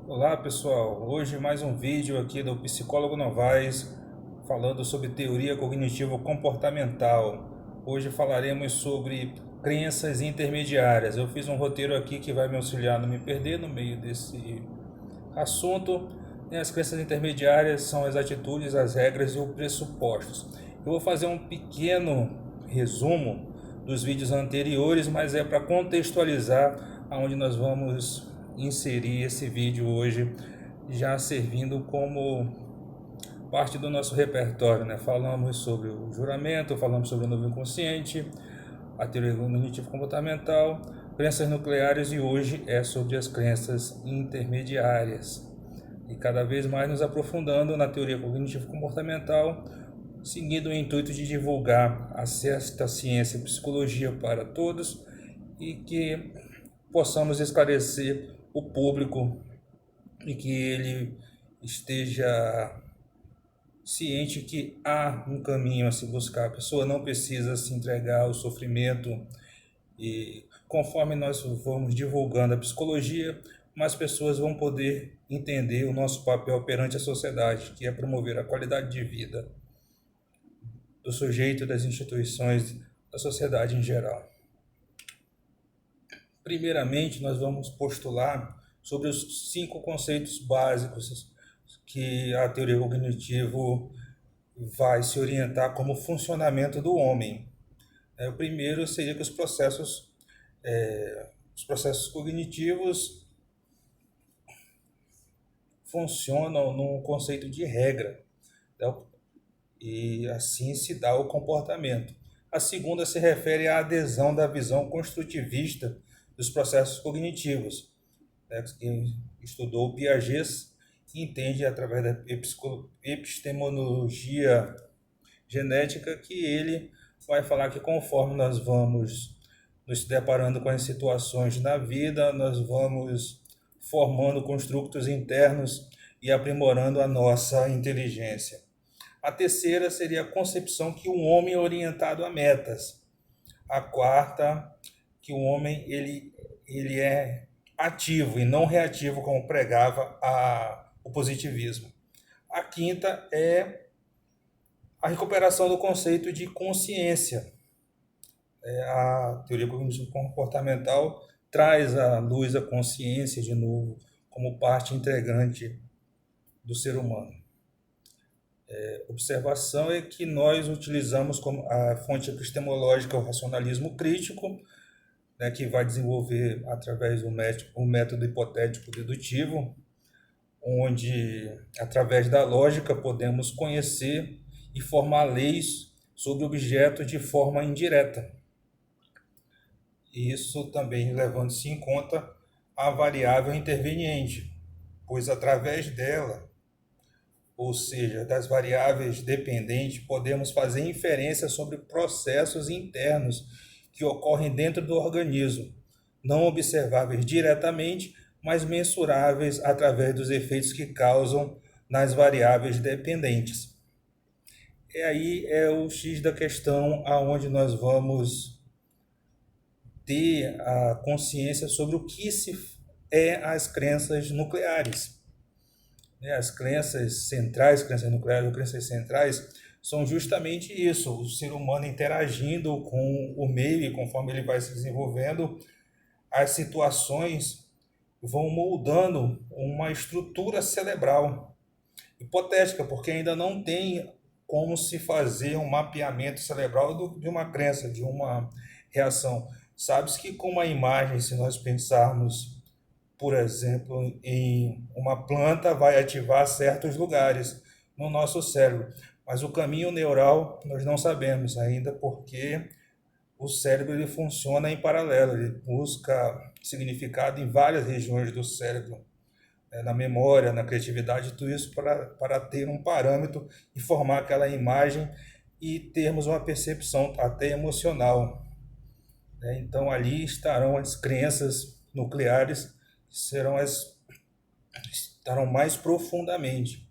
Olá pessoal, hoje mais um vídeo aqui do Psicólogo Novaes falando sobre teoria cognitivo comportamental. Hoje falaremos sobre crenças intermediárias. Eu fiz um roteiro aqui que vai me auxiliar a não me perder no meio desse assunto. E as crenças intermediárias são as atitudes, as regras e os pressupostos. Eu vou fazer um pequeno resumo dos vídeos anteriores, mas é para contextualizar aonde nós vamos inserir esse vídeo hoje, já servindo como parte do nosso repertório, né? Falamos sobre o juramento, falamos sobre o novo inconsciente, a teoria cognitivo comportamental, crenças nucleares e hoje é sobre as crenças intermediárias. E cada vez mais nos aprofundando na teoria cognitivo comportamental, seguindo o intuito de divulgar esta ciência e psicologia para todos e que possamos esclarecer o público e que ele esteja ciente que há um caminho a se buscar. A pessoa não precisa se entregar ao sofrimento e conforme nós formos divulgando a psicologia, mais pessoas vão poder entender o nosso papel perante a sociedade, que é promover a qualidade de vida do sujeito, das instituições, da sociedade em geral. Primeiramente, nós vamos postular sobre os 5 conceitos básicos que a teoria cognitivo vai se orientar como funcionamento do homem. O primeiro seria que os processos cognitivos funcionam num conceito de regra, né? E assim se dá o comportamento. A segunda se refere à adesão da visão construtivista dos processos cognitivos, né? Quem estudou Piaget entende através da epistemologia genética que ele vai falar que conforme nós vamos nos deparando com as situações na vida, nós vamos formando construtos internos e aprimorando a nossa inteligência. A terceira seria a concepção que o homem é orientado a metas. A quarta, que o homem ele é ativo e não reativo, como pregava o positivismo. A quinta é a recuperação do conceito de consciência. A teoria cognitivo comportamental traz à luz a consciência de novo como parte integrante do ser humano. Observação é que nós utilizamos como a fonte epistemológica o racionalismo crítico, né, que vai desenvolver através do método hipotético dedutivo, onde através da lógica podemos conhecer e formar leis sobre objetos de forma indireta. Isso também levando-se em conta a variável interveniente, pois através dela, ou seja, das variáveis dependentes, podemos fazer inferência sobre processos internos que ocorrem dentro do organismo, não observáveis diretamente, mas mensuráveis através dos efeitos que causam nas variáveis dependentes. E aí é o X da questão aonde nós vamos ter a consciência sobre o que é as crenças nucleares. As crenças centrais, crenças nucleares ou crenças centrais, são justamente isso, o ser humano interagindo com o meio e conforme ele vai se desenvolvendo, as situações vão moldando uma estrutura cerebral hipotética, porque ainda não tem como se fazer um mapeamento cerebral de uma crença, de uma reação. Sabe-se que com uma imagem, se nós pensarmos, por exemplo, em uma planta, vai ativar certos lugares no nosso cérebro, mas o caminho neural nós não sabemos ainda, porque o cérebro ele funciona em paralelo, ele busca significado em várias regiões do cérebro, né, na memória, na criatividade, tudo isso para ter um parâmetro e formar aquela imagem e termos uma percepção até emocional, né? Então ali estarão as crenças nucleares, que estarão mais profundamente.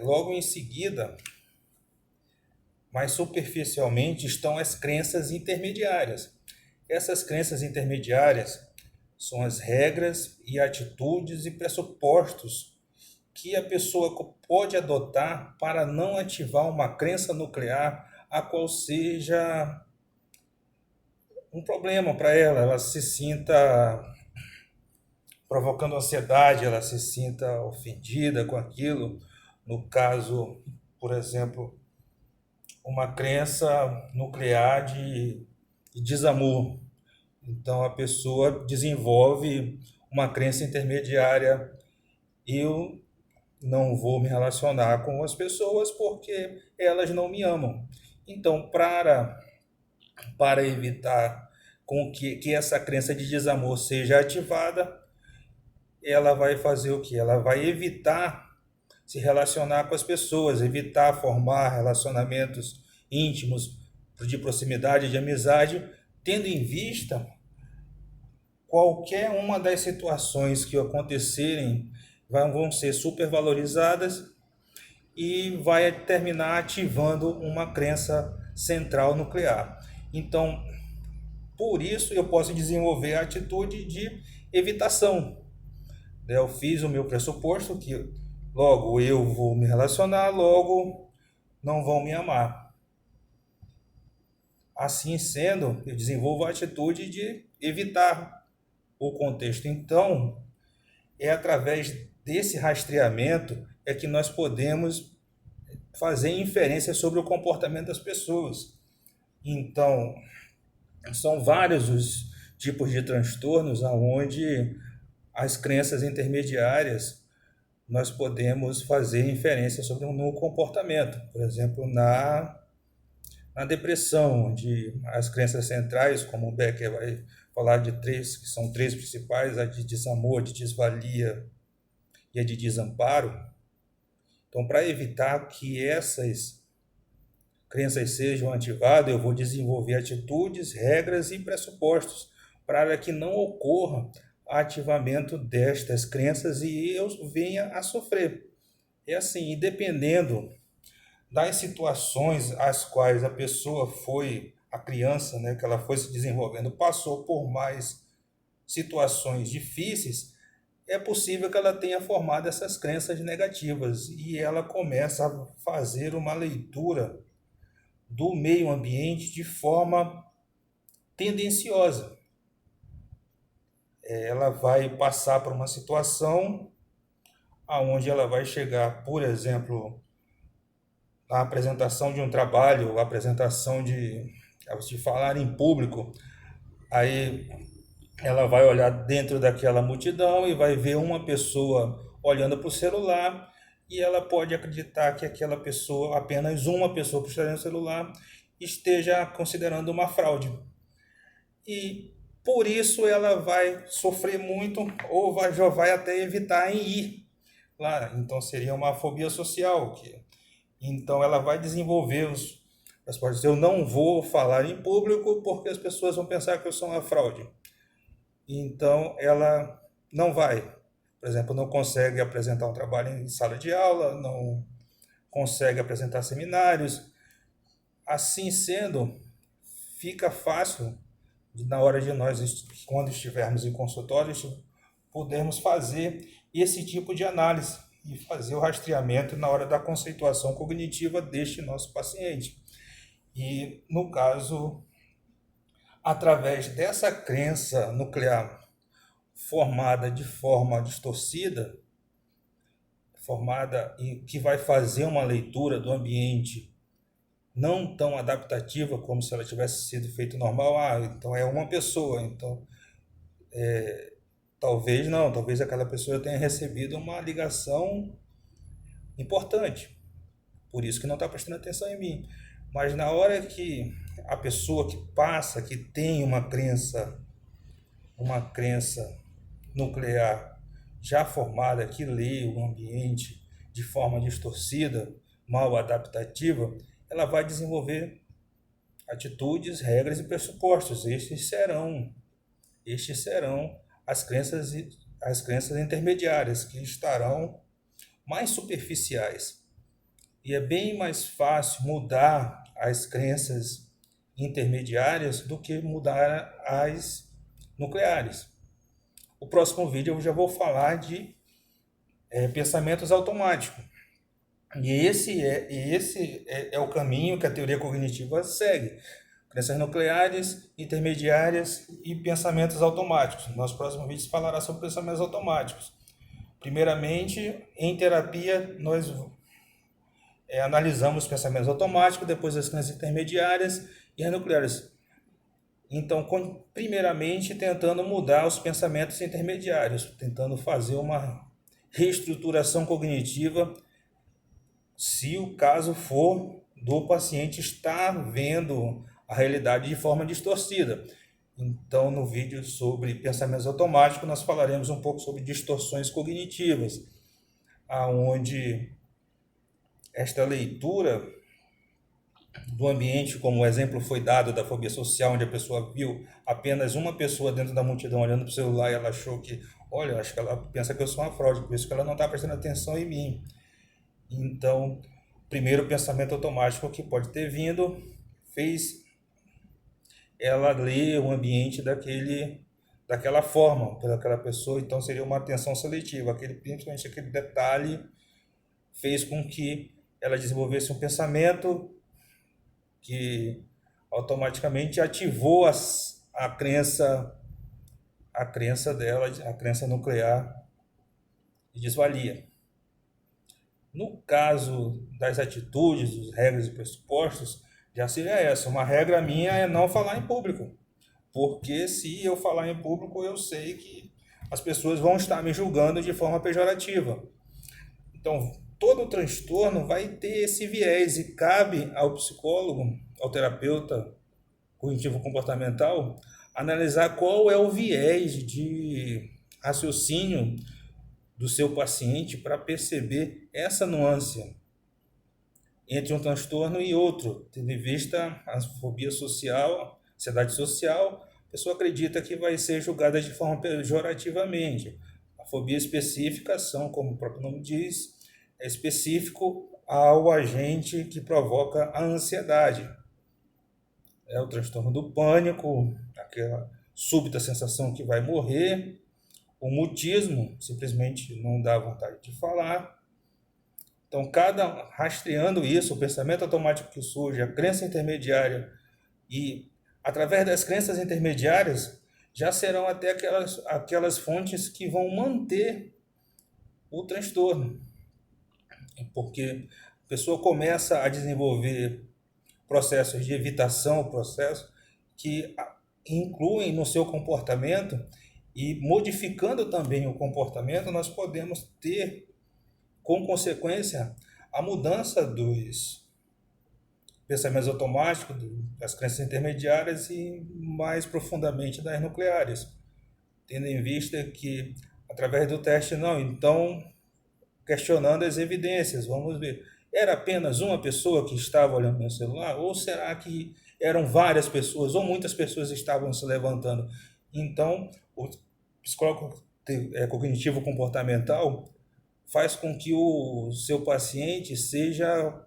Logo em seguida, mais superficialmente, estão as crenças intermediárias. Essas crenças intermediárias São as regras e atitudes e pressupostos que a pessoa pode adotar para não ativar uma crença nuclear, a qual seja um problema para ela, ela se sinta provocando ansiedade, ela se sinta ofendida com aquilo. No caso, por exemplo, uma crença nuclear de desamor. Então a pessoa desenvolve uma crença intermediária: eu não vou me relacionar com as pessoas porque elas não me amam. Então, para evitar que essa crença de desamor seja ativada, ela vai fazer o quê? Ela vai evitar se relacionar com as pessoas, evitar formar relacionamentos íntimos, de proximidade, de amizade, tendo em vista qualquer uma das situações que acontecerem vão ser supervalorizadas e vai terminar ativando uma crença central nuclear. Então, por isso eu posso desenvolver a atitude de evitação. Eu fiz o meu pressuposto que logo eu vou me relacionar, logo não vão me amar. Assim sendo, eu desenvolvo a atitude de evitar o contexto. Então, é através desse rastreamento é que nós podemos fazer inferência sobre o comportamento das pessoas. Então, são vários os tipos de transtornos aonde as crenças intermediárias nós podemos fazer inferência sobre no comportamento. Por exemplo, na depressão, onde as crenças centrais, como o Becker vai falar de três, que são três principais: a de desamor, de desvalia e a de desamparo. Então, para evitar que essas crenças sejam ativadas, eu vou desenvolver atitudes, regras e pressupostos para que não ocorra ativamento destas crenças e eu venha a sofrer. É assim, e dependendo das situações às quais a pessoa foi, a criança, né, que ela foi se desenvolvendo, passou por mais situações difíceis, é possível que ela tenha formado essas crenças negativas e ela começa a fazer uma leitura do meio ambiente de forma tendenciosa. Ela vai passar por uma situação aonde ela vai chegar, por exemplo, na apresentação de um trabalho, a apresentação de falar em público, aí ela vai olhar dentro daquela multidão e vai ver uma pessoa olhando para o celular e ela pode acreditar que aquela pessoa, apenas uma pessoa que está no celular, esteja considerando uma fraude. E por isso ela vai sofrer muito ou já vai até evitar em ir lá. Então seria uma fobia social. Então ela vai desenvolver as partes. Eu não vou falar em público porque as pessoas vão pensar que eu sou uma fraude. Então ela não vai. Por exemplo, não consegue apresentar um trabalho em sala de aula, não consegue apresentar seminários. Assim sendo, fica fácil na hora de nós, quando estivermos em consultórios, podermos fazer esse tipo de análise e fazer o rastreamento na hora da conceituação cognitiva deste nosso paciente. E, no caso, através dessa crença nuclear formada de forma distorcida, formada e que vai fazer uma leitura do ambiente não tão adaptativa como se ela tivesse sido feito normal. Então é uma pessoa, então talvez não, talvez aquela pessoa tenha recebido uma ligação importante, por isso que não está prestando atenção em mim. Mas na hora que a pessoa que passa, que tem uma crença nuclear já formada, que lê o ambiente de forma distorcida, mal adaptativa, ela vai desenvolver atitudes, regras e pressupostos. Estes serão as crenças intermediárias, que estarão mais superficiais. E é bem mais fácil mudar as crenças intermediárias do que mudar as nucleares. o próximo vídeo eu já vou falar de pensamentos automáticos. E esse é o caminho que a teoria cognitiva segue. Crenças nucleares, intermediárias e pensamentos automáticos. Nosso próximo vídeo falará sobre pensamentos automáticos. Primeiramente, em terapia, nós analisamos os pensamentos automáticos, depois as crenças intermediárias e as nucleares. Então, primeiramente, tentando mudar os pensamentos intermediários, tentando fazer uma reestruturação cognitiva, se o caso for do paciente estar vendo a realidade de forma distorcida. Então, no vídeo sobre pensamentos automáticos, nós falaremos um pouco sobre distorções cognitivas, aonde esta leitura do ambiente, como o exemplo foi dado da fobia social, onde a pessoa viu apenas uma pessoa dentro da multidão olhando para o celular e ela achou que, olha, acho que ela pensa que eu sou uma fraude, por isso que ela não está prestando atenção em mim. Então, primeiro pensamento automático que pode ter vindo fez ela ler o ambiente daquela forma, pelaquela pessoa, então seria uma atenção seletiva, principalmente aquele detalhe fez com que ela desenvolvesse um pensamento que automaticamente ativou a crença dela, a crença nuclear de desvalia. No caso das atitudes, das regras e pressupostos, já seria essa. Uma regra minha é não falar em público, porque se eu falar em público, eu sei que as pessoas vão estar me julgando de forma pejorativa. Então, todo transtorno vai ter esse viés e cabe ao psicólogo, ao terapeuta cognitivo-comportamental, analisar qual é o viés de raciocínio do seu paciente para perceber essa nuance entre um transtorno e outro, tendo em vista a fobia social, ansiedade social, a pessoa acredita que vai ser julgada de forma pejorativamente. A fobia específica são, como o próprio nome diz, é específico ao agente que provoca a ansiedade. É o transtorno do pânico, aquela súbita sensação que vai morrer, o mutismo, simplesmente não dá vontade de falar. Então, rastreando isso, o pensamento automático que surge, a crença intermediária, e através das crenças intermediárias, já serão até aquelas fontes que vão manter o transtorno. Porque a pessoa começa a desenvolver processos de evitação, processos que incluem no seu comportamento, e modificando também o comportamento, nós podemos ter, com consequência, a mudança dos pensamentos automáticos, das crenças intermediárias e, mais profundamente, das nucleares. Tendo em vista que, através do teste, não, então, questionando as evidências, vamos ver, era apenas uma pessoa que estava olhando no celular? Ou será que eram várias pessoas, ou muitas pessoas estavam se levantando? Então, o psicólogo cognitivo comportamental faz com que o seu paciente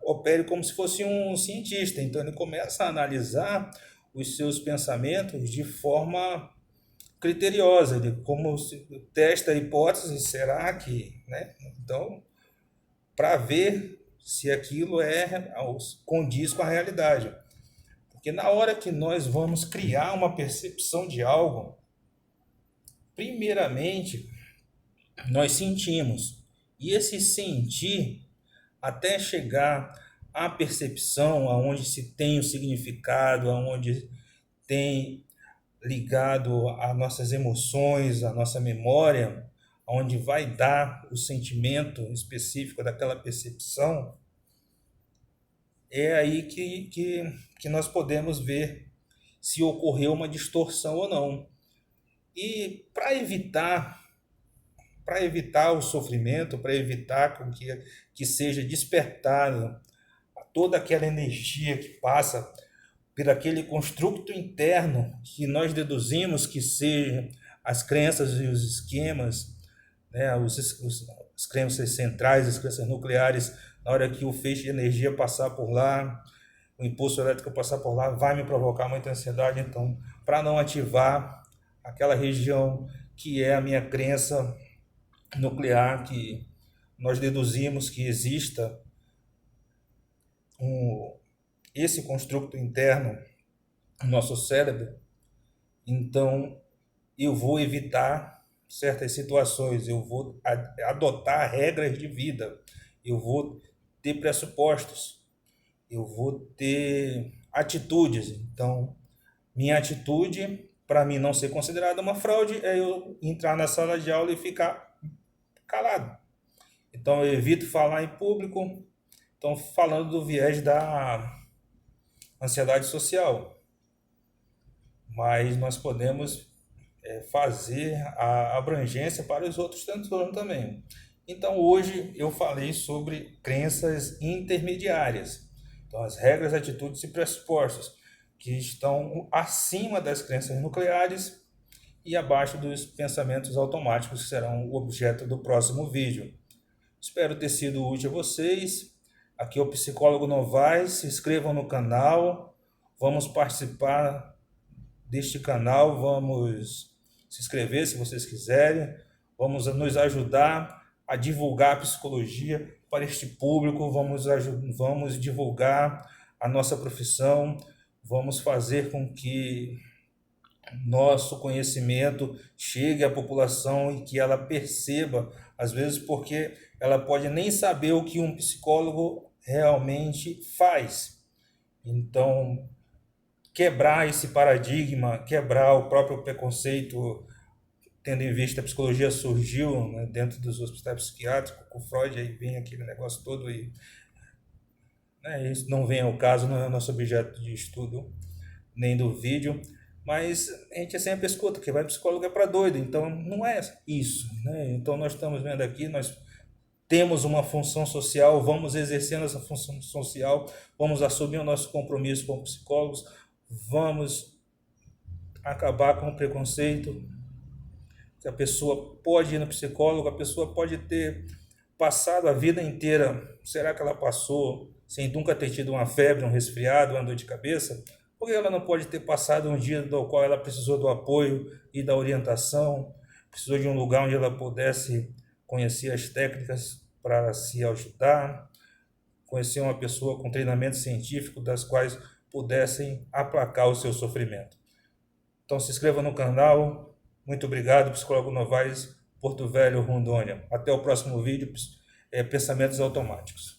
opere como se fosse um cientista. Então, ele começa a analisar os seus pensamentos de forma criteriosa, de como se testa a hipótese, será que, né? Então, para ver se aquilo condiz com a realidade. Porque na hora que nós vamos criar uma percepção de algo, primeiramente, nós sentimos. E esse sentir, até chegar à percepção, aonde se tem o significado, aonde tem ligado às nossas emoções, à nossa memória, onde vai dar o sentimento específico daquela percepção, é aí que nós podemos ver se ocorreu uma distorção ou não. E para evitar o sofrimento, para evitar que seja despertado toda aquela energia que passa por aquele construto interno que nós deduzimos que sejam as crenças e os esquemas, né, as crenças centrais, as crenças nucleares, na hora que o feixe de energia passar por lá, o impulso elétrico passar por lá, vai me provocar muita ansiedade. Então, para não ativar aquela região que é a minha crença nuclear, que nós deduzimos que exista esse construto interno no nosso cérebro. Então, eu vou evitar certas situações, eu vou adotar regras de vida, eu vou ter pressupostos, eu vou ter atitudes. Então, minha atitude, para mim não ser considerada uma fraude, é eu entrar na sala de aula e ficar calado. Então, eu evito falar em público. Então, falando do viés da ansiedade social, mas nós podemos fazer a abrangência para os outros transtornos também. Então, hoje eu falei sobre crenças intermediárias. Então, as regras, atitudes e pressupostos que estão acima das crenças nucleares e abaixo dos pensamentos automáticos, que serão o objeto do próximo vídeo. Espero ter sido útil a vocês. Aqui é o Psicólogo Novaes. Se inscrevam no canal. Vamos participar deste canal. Vamos se inscrever se vocês quiserem. Vamos nos ajudar a divulgar a psicologia para este público. Vamos divulgar a nossa profissão. Vamos fazer com que nosso conhecimento chegue à população e que ela perceba, às vezes porque ela pode nem saber o que um psicólogo realmente faz. Então, quebrar esse paradigma, quebrar o próprio preconceito, tendo em vista que a psicologia surgiu, né, dentro dos hospitais psiquiátricos, com Freud, aí vem aquele negócio todo e isso não vem ao caso, não é nosso objeto de estudo, nem do vídeo. Mas a gente sempre escuta que vai psicólogo é para doido, então não é isso, né? Então nós estamos vendo aqui, nós temos uma função social, vamos exercendo essa função social, vamos assumir o nosso compromisso como psicólogos, vamos acabar com o preconceito. A pessoa pode ir no psicólogo, a pessoa pode ter passado a vida inteira, será que ela passou sem nunca ter tido uma febre, um resfriado, uma dor de cabeça? Porque ela não pode ter passado um dia do qual ela precisou do apoio e da orientação, precisou de um lugar onde ela pudesse conhecer as técnicas para se ajudar, conhecer uma pessoa com treinamento científico das quais pudessem aplacar o seu sofrimento. Então se inscreva no canal. Muito obrigado, Psicólogo Novaes, Porto Velho, Rondônia. Até o próximo vídeo, Pensamentos Automáticos.